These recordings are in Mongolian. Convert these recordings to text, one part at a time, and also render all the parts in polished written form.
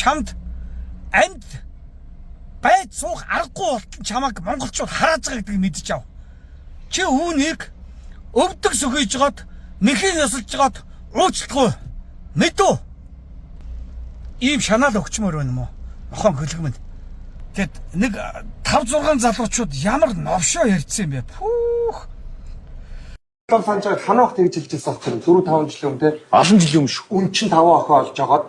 чамд амьд байд суух аргагүй болтон чамайг монголчууд харааж байгаа гэдгийг мэдэж ав. Чи үүнийг өвдөг сөхөж жоод нэхийн ясалж жоод уучлахгүй мэдв. Ийм шанаал өгчмөр байна мó. Нохон хөлгөмөнд. Тэгэд нэг 5-6 залуучууд ямар новшоо ярьсан юм бэ? Пүүх. Санжаад ханах тэгж хэлжсэн байхгүй 4-5 жилийн өмнө те. Олон жилийн өмнө шүү. Үн чин 5 охин олж жагаад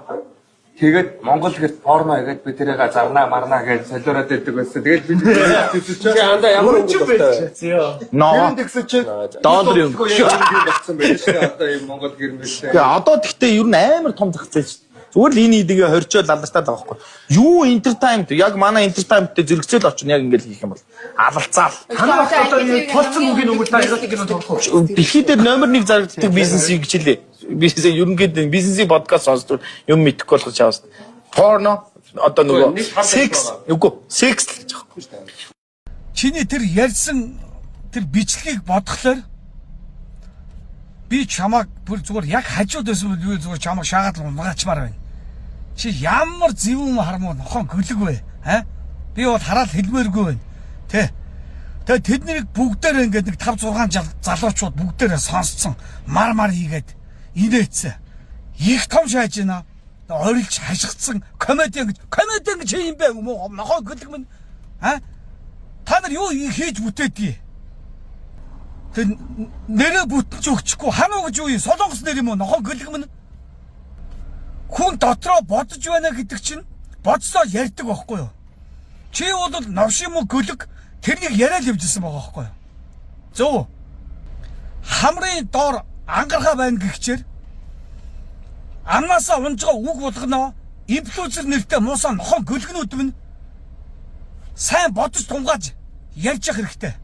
тэгээд Монгол гэрт порно игээд би тэрийг зарнаа марнаа гэж солиороод байдаг байсан. Тэгээд би андаа ямар үн чин байж. Ноо. Тэгсэн чи долларын өнгө болсон байх шээ. Одоо ийм Монгол гэр мэлээ. Тэгээ одоо тэгтээ ер нь амар том зах зээл шүү. Зүгээр л энэ идгээ хорчоод алдаштаад байгаа байхгүй. Юу entertainment яг манай entertainment-тэй зэрэгцээл очно яг ингэж хийх юм бол алалцаал. Танаа одоо энэ толцсон үгийн өнгөтэй эротик кино тоглох уу? Дэлхийд дээр номер 1 зарагддаг бизнесийг хичээлээ. Бизнесээ ерөнхийдөө бизнесийн подкаст сонсдог юм мэдэхгүй болгож чаавс. Порно одоо нөгөө секс үгүй секс л гэж байгаа шүү дээ. Чиний тэр ярьсан тэр бичлэгийг бодглохлоор би чамайг бүр зүгээр яг хажууд байсан бол зүгээр чамайг шаагаад унгаачмаар байна. Чи ямар зөвүүн хармуу нохон гөлөг вэ? Би бол хараад хэлмээргүй байна. Тэгээ тэднийг бүгдээр ингээд нэг 5-6 залуучууд бүгдээрээ сонсцсон мар хийгээд инээцсэн. Их том шааж байна. Орилж хашигдсан комедиан гэж юм бэ? Нохон гөлөг минь. Та нар юу хийж бүтээдгий? Тэг нэрээ бүтэж өгчихгүй хануу гэж юу юм? Солонгос нэр юм уу? Нохон гөлөг минь. Хүн дотроо бодож байна гэдэг чинь бодсоо ярьдаг байхгүй юу? Чи бол новш юм уу гөлөг тэрнийг яриад явжсэн байгаа байхгүй юу? Зөв. Хамрын доор ангархаа байна гихчээр амнаасаа унжгаа үг болгоно инфлюенсер нэртэй муусан нохон гөлгнүүд минь сайн бодож тунгааж ярьж явах хэрэгтэй.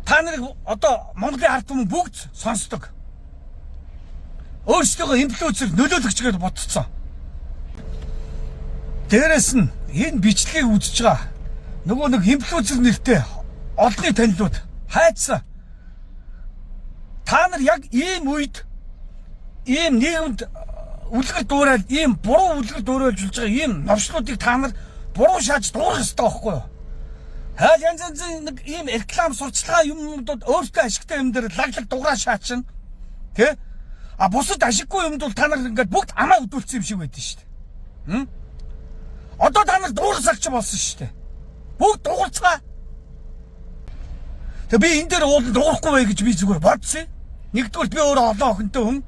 Та нарыг одоо Монголын ард түмэн бүгд сонсдог. Өөрсдөө инфлюенсер нөлөөлөгч гэж бодцсон. Дээрээс нь энэ бичлэгийг үзэж байгаа нөгөө нэг инфлюенсер нэртэй олонний танилуд хайцсан. Та нар яг ийм үед ийм нийгэмд үлгэр дуурайл ийм буруу үлгэр дуурайлж байгаа ийм новшлуудыг та нар буруу шааж дуурах ёстой байхгүй юу? Янз нэг ийм реклам сурчлагаа юмнууд өөртөө ашигтай юм дээр лаглаг дуурай шаачна. Тэ? Бусад ашиггүй юмд бол та нар ингээд бүгд амаа өдөлцсөн юм шиг байдсан шүү дээ. Одоо та нар дуурсагч болсон шүү дээ. Бүгд дуурцгаа. Тэг би энэ дээр уулын дуурахгүй бай гэж би зүгээр бодсон. Нэгдүгээр би өөрөө олон охинтой хүн.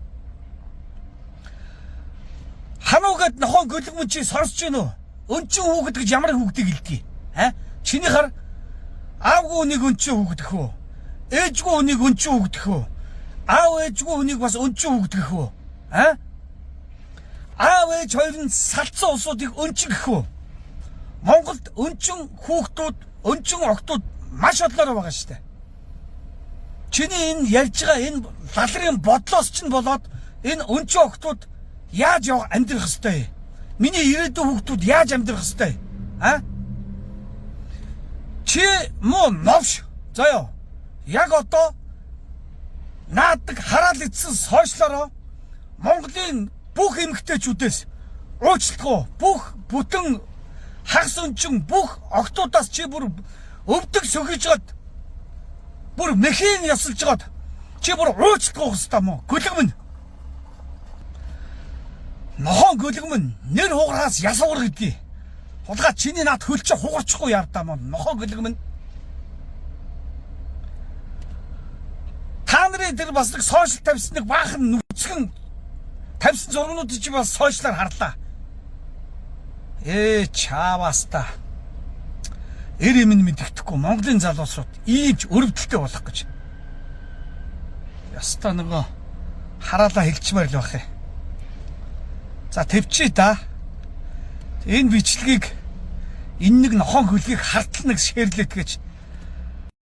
Хануугаад нохон гөлөг мөн чи сонсож гин үү? Өнчин хүүхэд гэж ямар хүүхдийг илдгий? Чиний хар аавгүй үнийг өнчин хүүхдэх үү? Ээжгүй үнийг өнчин хүүхдэх үү? Аав ээжгүй үнийг бас өнчин хүүхдэх үү? Аав ээж хоёр нь салцсан улсуудыг өнчин гэх үү? Монголд өнчин хүүхдүүд, өнчин охтууд маш олоор байгаа шүү дээ. Чиний энэ ярьж байгаа энэ лалрын бодлоос чинь болоод энэ өнчин охтууд яаж амьдрах ёстой? Миний ирээдүйн хүүхдүүд яаж амьдрах ёстой? Чи муу новш. Заяа. Яг одоо наадаг хараал ицсэн сошиалороо Монголын бүх эмэгтэйчүүдээс уучлахгүй бүх бүтэн хагас өнчин бүх охтуудаас чи бүр өвдөг сөхөж гад бүр мэхийн ясалж гад чи бүр уучлахгүй хэвээр мó гөлөг минь. Нохон гөлөг минь нэр хугараас ясуур гэдгийг. Хулгаа чиний наад хөлч хугарчихгүй явдаа мó нохон гөлөг минь. Та нарын тэр бас нэг сошиал тавьсан нэг баахан нүцгэн тавьсан зургуудыг чи бас сошиалаар харлаа. Чаваста. Эр юм мэддэхгүй Монголын залуусууд ийж өрөвдөлтөй болох гэж. Яста нөгөө хараалаа хэлчмээр л байх юм. За төвчээ да. Энэ бичлэгийг энэ нэг нохон хөлгийг хартал нэг шеэрлээд гэж